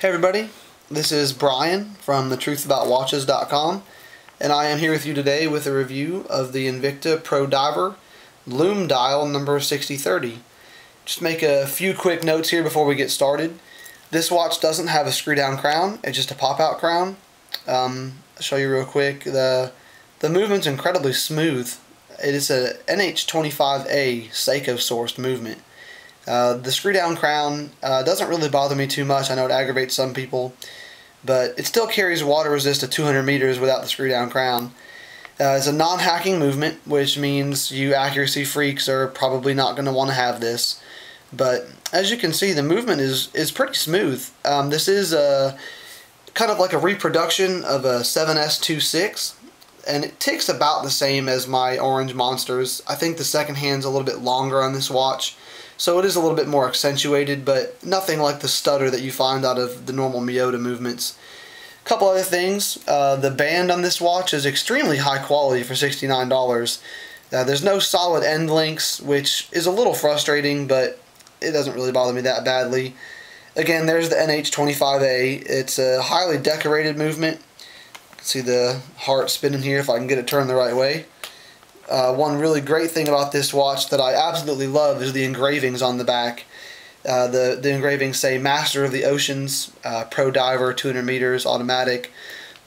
Hey everybody, this is Brian from thetruthaboutwatches.com, and I am here with you today with a review of the Invicta Pro Diver Lume Dial number 6030. Just make a few quick notes here before we get started. This watch doesn't have a screw down crown, it's just a pop out crown. I'll show you real quick. The movement's incredibly smooth. It is a NH25A Seiko sourced movement. The screw down crown doesn't really bother me too much. I know it aggravates some people, but it still carries water resist to 200 meters without the screw down crown. It's a non-hacking movement, which means you accuracy freaks are probably not going to want to have this. But as you can see, the movement is pretty smooth. This is kind of like a reproduction of a 7S26, and it ticks about the same as my Orange Monsters. I think the second hand's a little bit longer on this watch, so it is a little bit more accentuated, but nothing like the stutter that you find out of the normal Miyota movements. A couple other things. The band on this watch is extremely high quality for $69. There's no solid end links, which is a little frustrating, but it doesn't really bother me that badly. Again, there's the NH25A. It's a highly decorated movement. You can see the heart spinning here if I can get it turned the right way. One really great thing about this watch that I absolutely love is the engravings on the back. The engravings say Master of the Oceans, Pro Diver, 200 meters, automatic,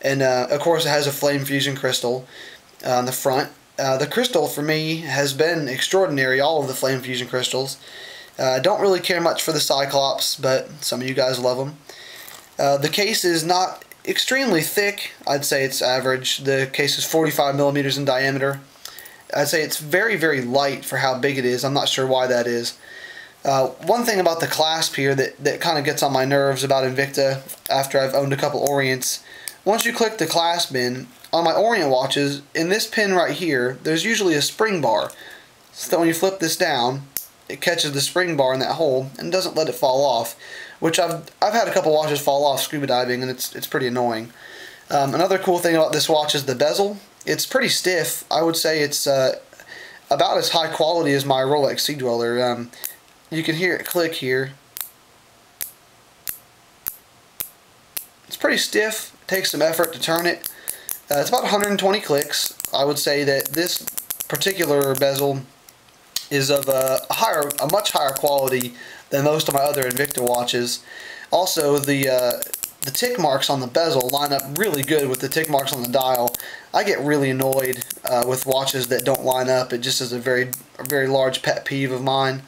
and of course it has a flame fusion crystal on the front. The crystal for me has been extraordinary, all of the flame fusion crystals. Don't really care much for the Cyclops, but some of you guys love them. The case is not extremely thick. I'd say it's average. The case is 45 millimeters in diameter. I'd say it's very, very light for how big it is. I'm not sure why that is. One thing about the clasp here that kind of gets on my nerves about Invicta after I've owned a couple Orients, once you click the clasp in, on my Orient watches, in this pin right here, there's usually a spring bar. So that when you flip this down, it catches the spring bar in that hole and doesn't let it fall off, which I've had a couple watches fall off scuba diving, and it's pretty annoying. Another cool thing about this watch is the bezel. It's pretty stiff. I would say it's about as high quality as my Rolex Sea Dweller. You can hear it click here. It's pretty stiff. It takes some effort to turn it. It's about 120 clicks. I would say that this particular bezel is of a much higher quality than most of my other Invicta watches. Also, the tick marks on the bezel line up really good with the tick marks on the dial. I get really annoyed with watches that don't line up. It just is a very large pet peeve of mine.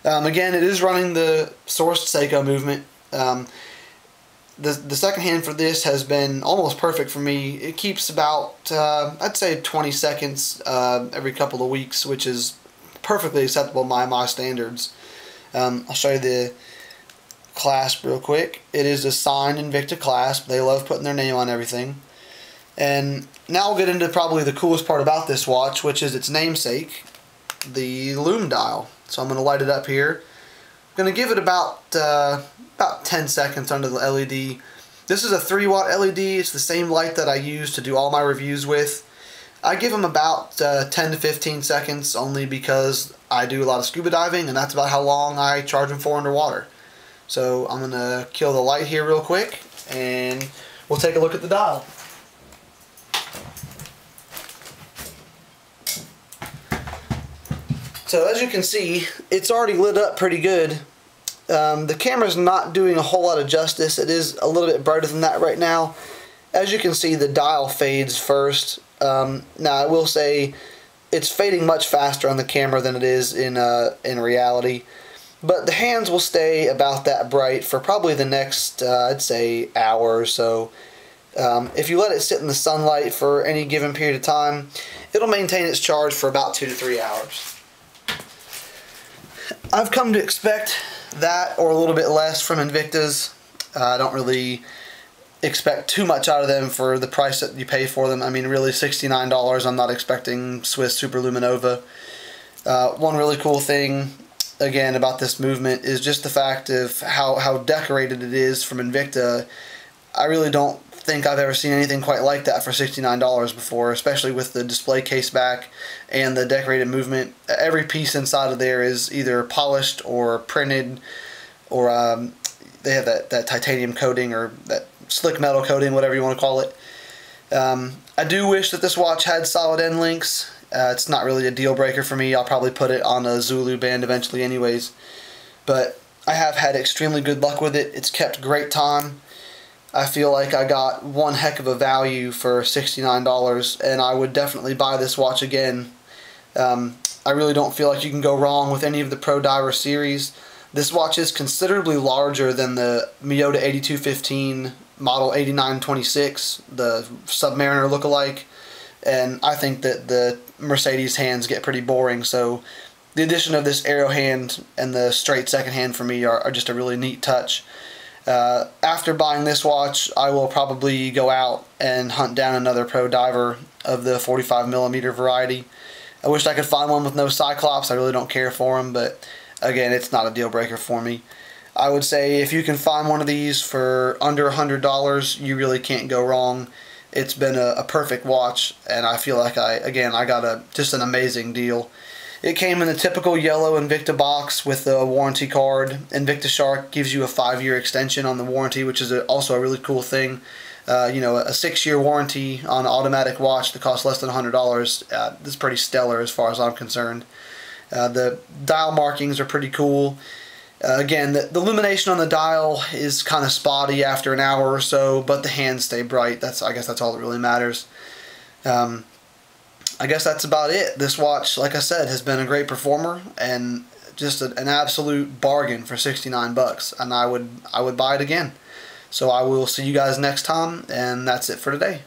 Again, it is running the sourced Seiko movement. The second hand for this has been almost perfect for me. It keeps about, I'd say 20 seconds every couple of weeks, which is perfectly acceptable by my standards. I'll show you the clasp real quick. It is a signed Invicta clasp. They love putting their name on everything. And now we'll get into probably the coolest part about this watch, which is its namesake, the Lume Dial. So I'm going to light it up here. I'm going to give it about 10 seconds under the LED. This is a 3-watt LED. It's the same light that I use to do all my reviews with. I give them about 10 to 15 seconds only because I do a lot of scuba diving, and that's about how long I charge them for underwater. So I'm going to kill the light here real quick, and we'll take a look at the dial. So as you can see, it's already lit up pretty good. The camera's not doing a whole lot of justice. It is a little bit brighter than that right now. As you can see, the dial fades first. Now I will say it's fading much faster on the camera than it is in reality. But the hands will stay about that bright for probably the next, I'd say, hour or so. If you let it sit in the sunlight for any given period of time, it'll maintain its charge for about 2 to 3 hours. I've come to expect that or a little bit less from Invictas. I don't really expect too much out of them for the price that you pay for them. I mean, really, $69, I'm not expecting Swiss Super Luminova. One really cool thing, again, about this movement is just the fact of how decorated it is from Invicta. I really don't think I've ever seen anything quite like that for $69 before, especially with the display case back and the decorated movement. Every piece inside of there is either polished or printed or they have that titanium coating, or that slick metal coating, whatever you want to call it. I do wish that this watch had solid end links. It's not really a deal breaker for me. I'll probably put it on a Zulu band eventually anyways. But I have had extremely good luck with it. It's kept great time. I feel like I got one heck of a value for $69, and I would definitely buy this watch again. I really don't feel like you can go wrong with any of the Pro Diver series. This watch is considerably larger than the Miyota 8215 model 8926, the Submariner lookalike, and I think that the Mercedes hands get pretty boring, so the addition of this arrow hand and the straight second hand for me are just a really neat touch. After buying this watch, I will probably go out and hunt down another Pro Diver of the 45mm variety. I wish I could find one with no Cyclops. I really don't care for them, but again, it's not a deal breaker for me. I would say if you can find one of these for under $100, you really can't go wrong. It's been a perfect watch, and I feel like I got just an amazing deal. It came in the typical yellow Invicta box with a warranty card. Invicta Shark gives you a 5-year extension on the warranty, which is also a really cool thing. You know, a 6-year warranty on an automatic watch that costs less than $100 is pretty stellar as far as I'm concerned. The dial markings are pretty cool. Again, the illumination on the dial is kind of spotty after an hour or so, but the hands stay bright. I guess that's all that really matters. I guess that's about it. This watch, like I said, has been a great performer and just an absolute bargain for $69, and I would buy it again. So I will see you guys next time, and that's it for today.